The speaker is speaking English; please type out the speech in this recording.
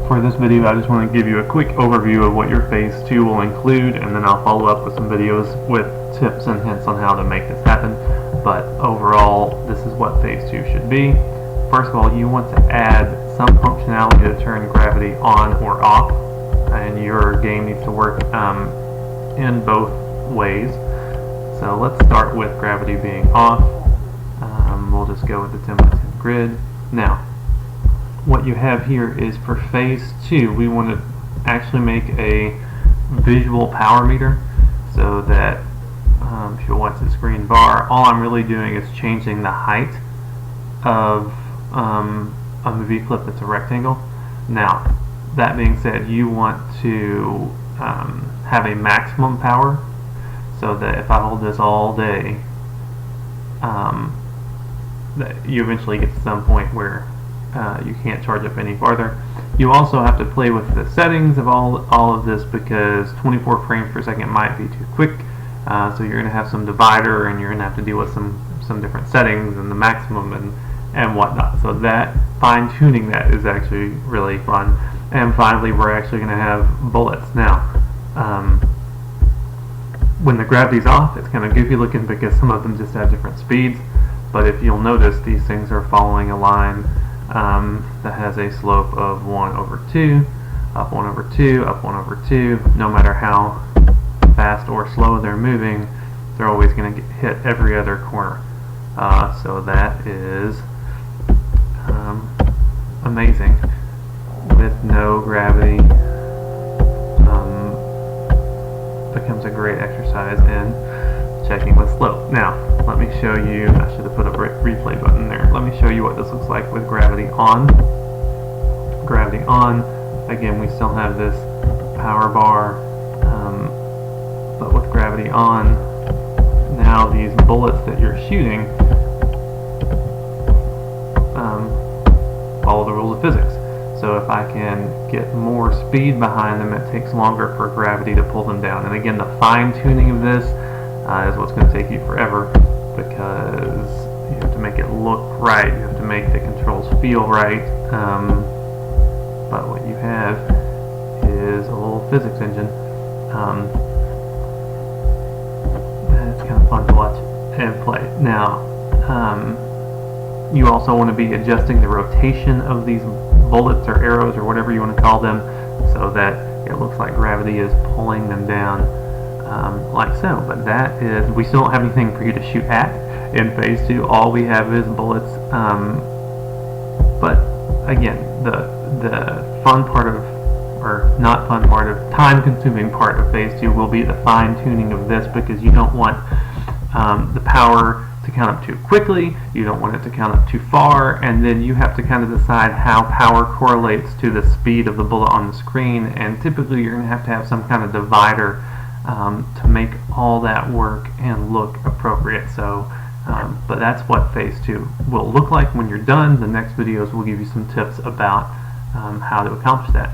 For this video, I just want to give you a quick overview of what your Phase 2 will include, and then I'll follow up with some videos with tips and hints on how to make this happen. But overall, this is what Phase 2 should be. First of all, you want to add some functionality to turn gravity on or off, and your game needs to work in both ways. So let's start with gravity being off. We'll just go with the 10x10 grid. Now, what you have here is for Phase 2, we want to actually make a visual power meter so that if you watch this green bar, all I'm really doing is changing the height of a movie clip that's a rectangle. Now, that being said, you want to have a maximum power so that if I hold this all day, that you eventually get to some point where you can't charge up any farther. You also have to play with the settings of all of this, because 24 frames per second might be too quick. So you're going to have some divider, and you're going to have to deal with some different settings and the maximum and whatnot. So that fine-tuning that is actually really fun. And finally, we're actually going to have bullets. Now, when the gravity's off, it's kind of goofy looking because some of them just have different speeds. But if you'll notice, these things are following a line that has a slope of 1/2, up 1/2, up 1/2. No matter how fast or slow they're moving, they're always going to get hit every other corner. So that is amazing. With no gravity, becomes a great exercise in checking with slope. Now, let me show you, I should have put a replay button there. Let me show you what this looks like with gravity on. Gravity on, again, we still have this power bar, but with gravity on, now these bullets that you're shooting follow the rules of physics. So if I can get more speed behind them, it takes longer for gravity to pull them down. And again, the fine-tuning of this is what's going to take you forever, because you have to make it look right, you have to make the controls feel right, but what you have is a little physics engine. It's kind of fun to watch and play. Now, you also want to be adjusting the rotation of these bullets or arrows or whatever you want to call them, so that it looks like gravity is pulling them down like so. But that is, we still don't have anything for you to shoot at in Phase 2. All we have is bullets. But again, the fun part of, or not fun part of, time-consuming part of Phase 2 will be the fine-tuning of this, because you don't want the power to count up too quickly, you don't want it to count up too far, and then you have to kind of decide how power correlates to the speed of the bullet on the screen, and typically you're going to have some kind of divider to make all that work and look appropriate. So, but that's what Phase 2 will look like when you're done. The next videos will give you some tips about how to accomplish that.